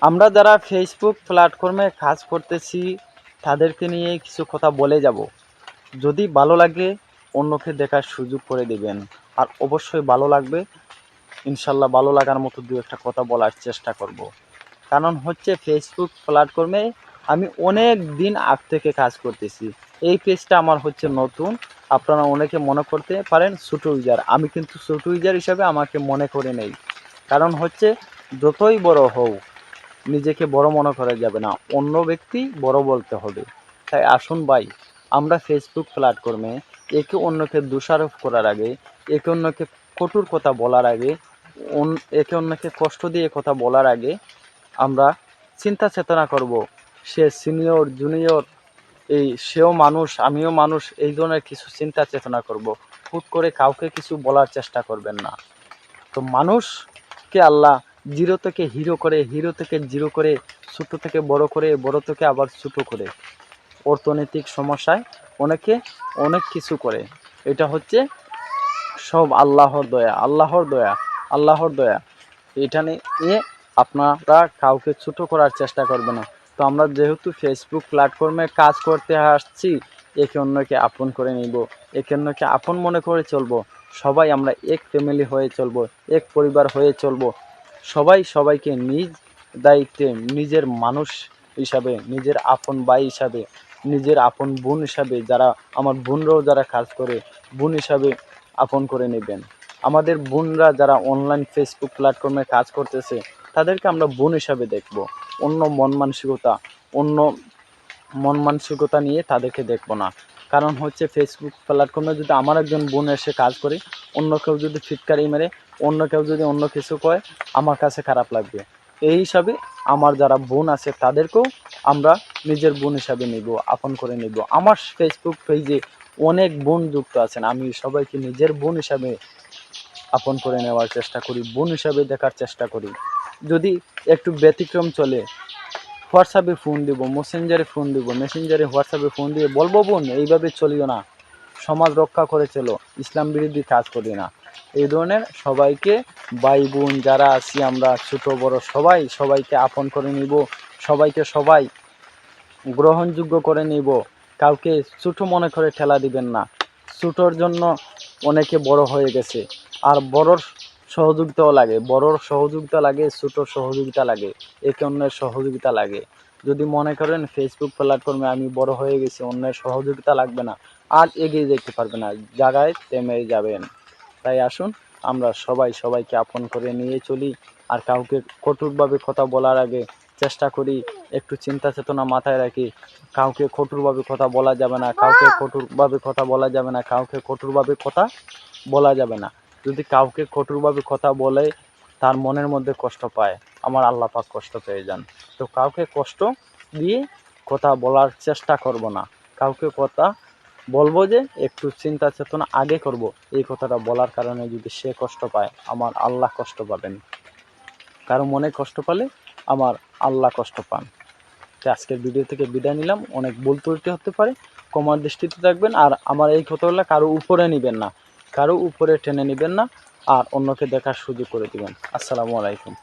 আমরা যারা ফেসবুক প্ল্যাটফর্মে কাজ করতেছি তাদেরকে নিয়ে কিছু কথা বলে যাব। যদি ভালো লাগে অন্যকে দেখার সুযোগ করে দিবেন, আর অবশ্যই ভালো লাগবে। ইনশাল্লাহ ভালো লাগার মতো দু একটা কথা বলার চেষ্টা করব। কারণ হচ্ছে ফেসবুক প্ল্যাটফর্মে আমি অনেক দিন আগ থেকে কাজ করতেছি। এই পেজটা আমার হচ্ছে নতুন। আপনারা অনেকে মনে করতে পারেন ছোটো ইউজার, আমি কিন্তু ছোটো ইউজার হিসাবে আমাকে মনে করে নেই। কারণ হচ্ছে যতই বড় হও নিজেকে বড় মনে করা যাবে না, অন্য ব্যক্তি বড় বলতে হবে। তাই আসুন ভাই, আমরা ফেসবুক প্ল্যাটফর্মে একে অন্যকে দোষারোপ করার আগে, একে অন্যকে কটুর কথা বলার আগে, একে অন্যকে কষ্ট দিয়ে কথা বলার আগে আমরা চিন্তা চেতনা করব। সে সিনিয়র জুনিয়র, এই সেও মানুষ আমিও মানুষ, এই ধরনের কিছু চিন্তা চেতনা করব। হুট করে কাউকে কিছু বলার চেষ্টা করবেন না। তো মানুষকে আল্লাহ জিরো থেকে হিরো করে, হিরো থেকে জিরো করে, ছোটো থেকে বড় করে, বড় থেকে আবার ছোটো করে। অর্থনৈতিক সমস্যায় অনেকে অনেক কিছু করে। এটা হচ্ছে সব আল্লাহর দয়া, আল্লাহর দয়া, আল্লাহর দয়া। এটা নিয়ে আপনারা কাউকে ছোটো করার চেষ্টা করবেন না। তো আমরা যেহেতু ফেসবুক প্ল্যাটফর্মে কাজ করতে আসছি, একে অন্যকে আপন করে নিব, একে অন্যকে আপন মনে করে চলবো। সবাই আমরা এক ফ্যামিলি হয়ে চলবো, এক পরিবার হয়ে চলবো। সবাই সবাইকে নিজ দায়িত্বে, নিজের মানুষ হিসাবে, নিজের আপন ভাই হিসাবে, নিজের আপন বোন হিসাবে, যারা আমার বোনরাও যারা কাজ করে বোন হিসাবে আপন করে নেবেন। আমাদের বোনরা যারা অনলাইন ফেসবুক প্ল্যাটফর্মে কাজ করতেছে তাদেরকে আমরা বোন হিসাবে দেখব। অন্য মন মানসিকতা নিয়ে তাদেরকে দেখব না। কারণ হচ্ছে ফেসবুক প্ল্যাটফর্মে যদি আমার একজন বোন এসে কাজ করে, অন্য কেউ যদি ফিটকারি মেরে, অন্য কেউ যদি অন্য কিছু কয়, আমার কাছে খারাপ লাগবে। এই হিসাবে আমার যারা বোন আছে তাদেরকেও আমরা নিজের বোন হিসাবে নিব, আপন করে নিব। আমার ফেসবুক পেজে অনেক বোন যুক্ত আছেন, আমি সবাইকে নিজের বোন হিসাবে আপন করে নেওয়ার চেষ্টা করি, বোন হিসাবে দেখার চেষ্টা করি। যদি একটু ব্যতিক্রম চলে, হোয়াটসঅ্যাপে ফোন দিব, মেসেঞ্জারে ফোন দিব, মেসেঞ্জারে হোয়াটসঅ্যাপে ফোন দিয়ে বলবো বোন এইভাবে চলিও না, সমাজ রক্ষা করে চলো, ইসলাম বিরোধী কাজ করি না। এই ধরনের সবাইকে ভাই বোন যারা আছি আমরা ছোট বড় সবাই সবাইকে আপন করে নিব, সবাইকে সবাই গ্রহণযোগ্য করে নিব। কাউকে ছোট মনে করে ঠেলা দিবেন না। ছোটোর জন্য অনেকে বড় হয়ে গেছে, আর বড়র সহযোগিতাও লাগে, বড়র সহযোগিতা লাগে, ছোটোর সহযোগিতা লাগে, একে অন্যের সহযোগিতা লাগে। যদি মনে করেন ফেসবুক প্ল্যাটফর্মে আমি বড় হয়ে গেছি, অন্যের সহযোগিতা লাগবে না, আর এগিয়ে যেতে পারবে না, জায়গায় থেমে যাবেন। তাই আসুন আমরা সবাই সবাইকে আপন করে নিয়ে চলি। আর কাউকে কঠোরভাবে কথা বলার আগে চেষ্টা করি একটু চিন্তা চেতনা মাথায় রাখি। কাউকে কঠোরভাবে কথা বলা যাবে না, কাউকে কঠোরভাবে কথা বলা যাবে না, কাউকে কঠোরভাবে কথা বলা যাবে না। যদি কাউকে কঠোরভাবে কথা বলে তার মনের মধ্যে কষ্ট পায়, আমার আল্লাহ পাক কষ্ট পেয়ে যান। তো কাউকে কষ্ট দিয়ে কথা বলার চেষ্টা করব না। কাউকে কথা বলবো যে একটু চিন্তা চেতনা আগে করব, এই কথাটা বলার কারণে যদি সে কষ্ট পায় আমার আল্লাহ কষ্ট পাবেন। কারো মনে কষ্ট পেলে আমার আল্লাহ কষ্ট পান। তো আজকের ভিডিও থেকে বিদায় নিলাম। অনেক ভুল ত্রুটি হতে পারে, ক্ষমার দৃষ্টিতে রাখবেন। আর আমার এই কথাগুলো কারো উপরে নেবেন না, কারো উপরে টেনে নেবেন না, আর অন্যকে দেখার সুযোগ করে দিবেন। আসসালামু আলাইকুম।